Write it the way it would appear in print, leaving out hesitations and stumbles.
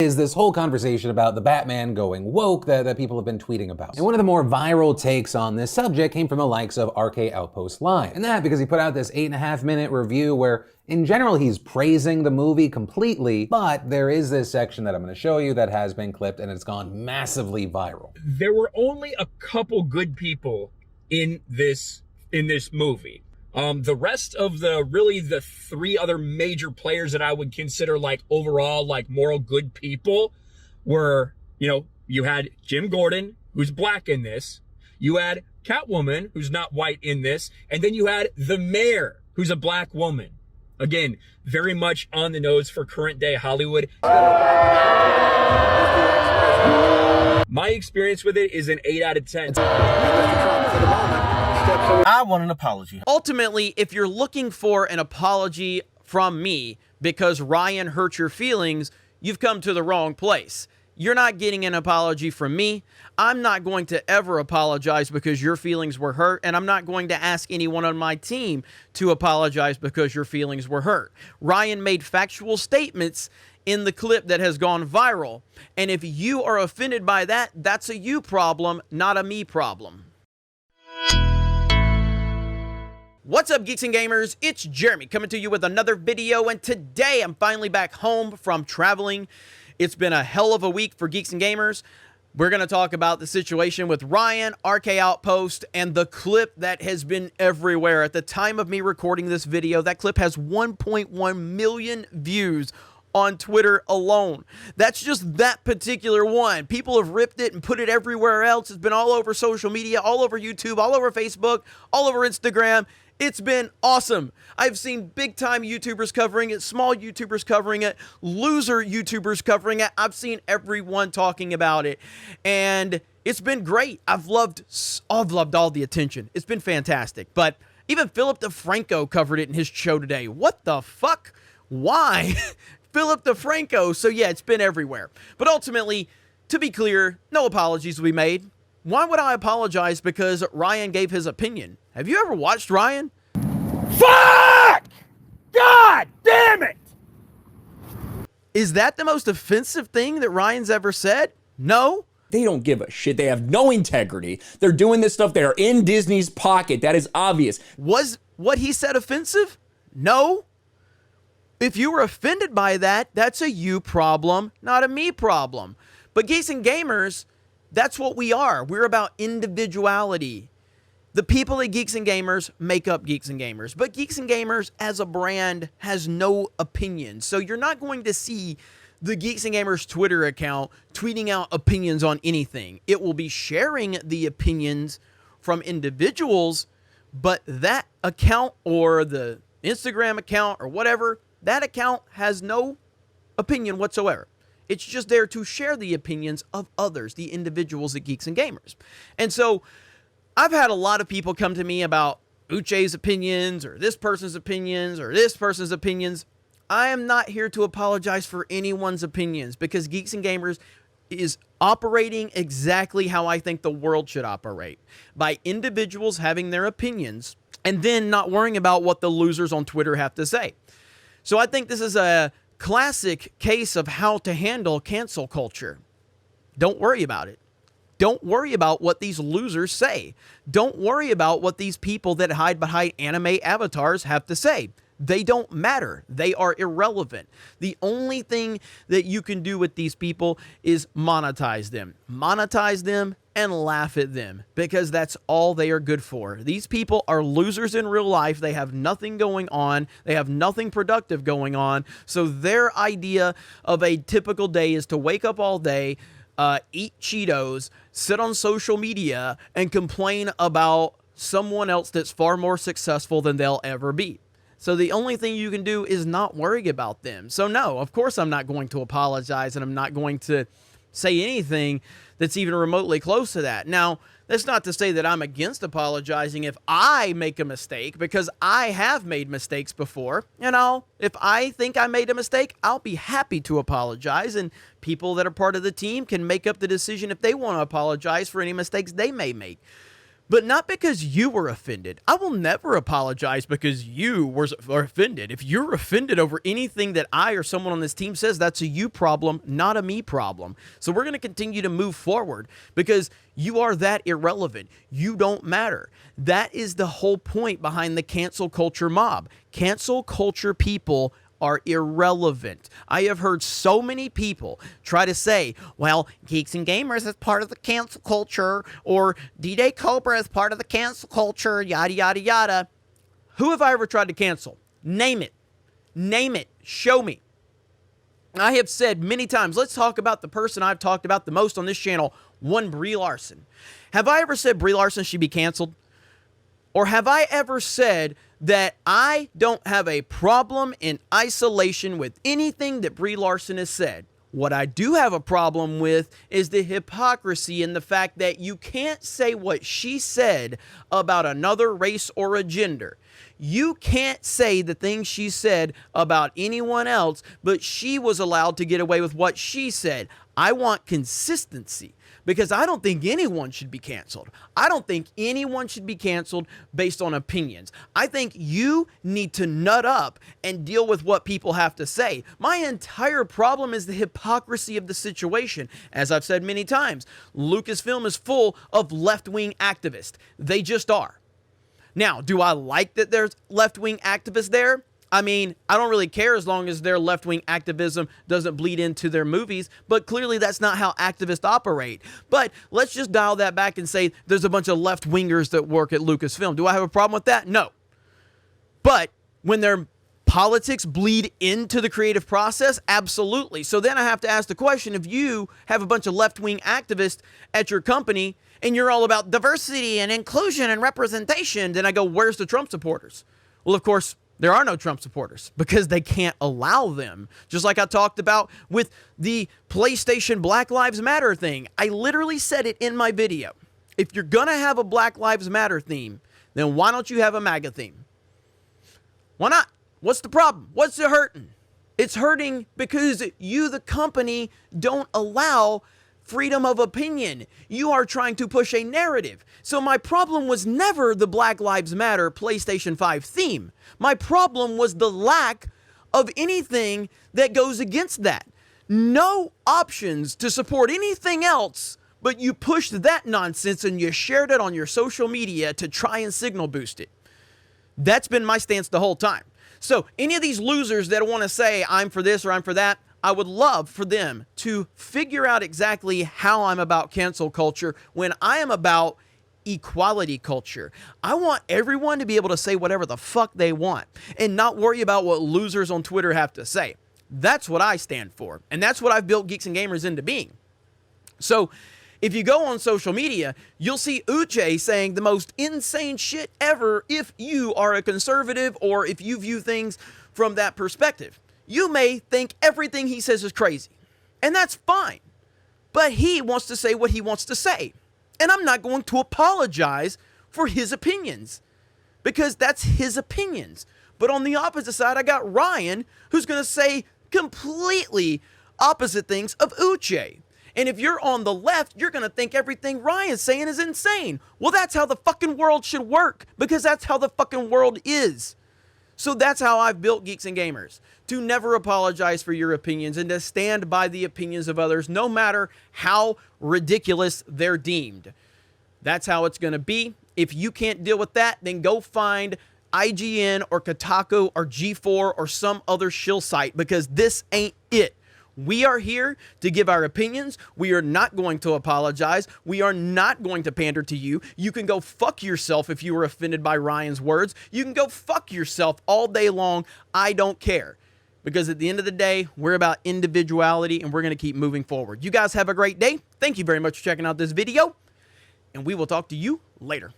is this whole conversation about the Batman going woke that people have been tweeting about. And one of the more viral takes on this subject came from the likes of RK Outpost Live. And that because he put out this 8.5-minute review where in general he's praising the movie completely, but there is this section that I'm going to show you that has been clipped and it's gone massively viral. There were only a couple good people in this movie. The rest of the three other major players that I would consider like overall like moral good people were, you had Jim Gordon, who's black in this. You had Catwoman, who's not white in this. And then you had the mayor, who's a black woman. Again, very much on the nose for current day Hollywood. My experience with it is an 8 out of 10. I want an apology. Ultimately, if you're looking for an apology from me because Ryan hurt your feelings, you've come to the wrong place. You're not getting an apology from me. I'm not going to ever apologize because your feelings were hurt, and I'm not going to ask anyone on my team to apologize because your feelings were hurt. Ryan made factual statements in the clip that has gone viral, and if you are offended by that, that's a you problem, not a me problem. What's up, geeks and gamers? It's Jeremy coming to you with another video, and today I'm finally back home from traveling. It's been a hell of a week for geeks and gamers. We're going to talk about the situation with Ryan, RK Outpost, and the clip that has been everywhere. At the time of me recording this video, that clip has 1.1 million views on Twitter alone. That's just that particular one. People have ripped it and put it everywhere else. It's been all over social media, all over YouTube, all over Facebook, all over Instagram. It's been awesome. I've seen big-time YouTubers covering it, small YouTubers covering it, loser YouTubers covering it. I've seen everyone talking about it, and it's been great. I've loved all the attention. It's been fantastic. But even Philip DeFranco covered it in his show today. What the fuck? Why? Philip DeFranco. So yeah, it's been everywhere. But ultimately, to be clear, no apologies will be made. Why would I apologize because Ryan gave his opinion? Have you ever watched Ryan? Fuck! God damn it! Is that the most offensive thing that Ryan's ever said? No. They don't give a shit. They have no integrity. They're doing this stuff. They are in Disney's pocket. That is obvious. Was what he said offensive? No. If you were offended by that, that's a you problem, not a me problem. But geeks and gamers, that's what we are. We're about individuality. The people at Geeks and Gamers make up Geeks and Gamers. But Geeks and Gamers as a brand has no opinion. So you're not going to see the Geeks and Gamers Twitter account tweeting out opinions on anything. It will be sharing the opinions from individuals, but that account or the Instagram account or whatever, that account has no opinion whatsoever. It's just there to share the opinions of others, the individuals at Geeks and Gamers. And so I've had a lot of people come to me about Uche's opinions or this person's opinions or this person's opinions. I am not here to apologize for anyone's opinions because Geeks and Gamers is operating exactly how I think the world should operate, by individuals having their opinions and then not worrying about what the losers on Twitter have to say. So I think this is a classic case of how to handle cancel culture. Don't worry about it. Don't worry about what these losers say. Don't worry about what these people that hide behind anime avatars have to say. They don't matter. They are irrelevant. The only thing that you can do with these people is monetize them. Monetize them and laugh at them because that's all they are good for. These people are losers in real life. They have nothing going on. They have nothing productive going on. So their idea of a typical day is to wake up all day, eat Cheetos, sit on social media, and complain about someone else that's far more successful than they'll ever be. So the only thing you can do is not worry about them. So no, of course I'm not going to apologize, and I'm not going to say anything that's even remotely close to that. Now, that's not to say that I'm against apologizing if I make a mistake, because I have made mistakes before. And if I think I made a mistake, I'll be happy to apologize. And people that are part of the team can make up the decision if they want to apologize for any mistakes they may make. but not because you were offended. I will never apologize because you were offended. If you're offended over anything that I or someone on this team says, that's a you problem, not a me problem. So we're going to continue to move forward because you are that irrelevant. You don't matter. That is the whole point behind the cancel culture mob. Cancel culture people are irrelevant. I have heard so many people try to say, well, Geeks and Gamers is part of the cancel culture, or D-Day Cobra is part of the cancel culture, yada, yada, yada. Who have I ever tried to cancel? Name it. Name it. Show me. I have said many times, let's talk about the person I've talked about the most on this channel, one Brie Larson. Have I ever said Brie Larson should be canceled? Or have I ever said that I don't have a problem in isolation with anything that Brie Larson has said? What I do have a problem with is the hypocrisy and the fact that you can't say what she said about another race or a gender. You can't say the things she said about anyone else, but she was allowed to get away with what she said. I want consistency because I don't think anyone should be canceled. I don't think anyone should be canceled based on opinions. I think you need to nut up and deal with what people have to say. My entire problem is the hypocrisy of the situation. As I've said many times, Lucasfilm is full of left-wing activists. They just are. Now, do I like that there's left-wing activists there? I mean, I don't really care as long as their left-wing activism doesn't bleed into their movies, but clearly that's not how activists operate. But let's just dial that back and say there's a bunch of left-wingers that work at Lucasfilm. Do I have a problem with that? No. But when their politics bleed into the creative process, absolutely. So then I have to ask the question, if you have a bunch of left-wing activists at your company and you're all about diversity and inclusion and representation, then I go, where's the Trump supporters? Well, of course, there are no Trump supporters because they can't allow them. Just like I talked about with the PlayStation Black Lives Matter thing. I literally said it in my video. If you're going to have a Black Lives Matter theme, then why don't you have a MAGA theme? Why not? What's the problem? What's it hurting? It's hurting because you, the company, don't allow freedom of opinion. You are trying to push a narrative. So my problem was never the Black Lives Matter PlayStation 5 theme. My problem was the lack of anything that goes against that. No options to support anything else, but you pushed that nonsense and you shared it on your social media to try and signal boost it. That's been my stance the whole time. So any of these losers that want to say I'm for this or I'm for that, I would love for them to figure out exactly how I'm about cancel culture when I am about equality culture. I want everyone to be able to say whatever the fuck they want and not worry about what losers on Twitter have to say. That's what I stand for. And that's what I've built Geeks and Gamers into being. So if you go on social media, you'll see Uche saying the most insane shit ever if you are a conservative or if you view things from that perspective. You may think everything he says is crazy, and that's fine. But he wants to say what he wants to say. And I'm not going to apologize for his opinions because that's his opinions. But on the opposite side, I got Ryan, who's going to say completely opposite things of Uche. And if you're on the left, you're going to think everything Ryan's saying is insane. Well, that's how the fucking world should work because that's how the fucking world is. So that's how I've built Geeks and Gamers, to never apologize for your opinions and to stand by the opinions of others, no matter how ridiculous they're deemed. That's how it's going to be. If you can't deal with that, then go find IGN or Kotaku or G4 or some other shill site because this ain't it. We are here to give our opinions. We are not going to apologize. We are not going to pander to you. You can go fuck yourself if you were offended by Ryan's words. You can go fuck yourself all day long. I don't care. Because at the end of the day, we're about individuality and we're going to keep moving forward. You guys have a great day. Thank you very much for checking out this video. And we will talk to you later.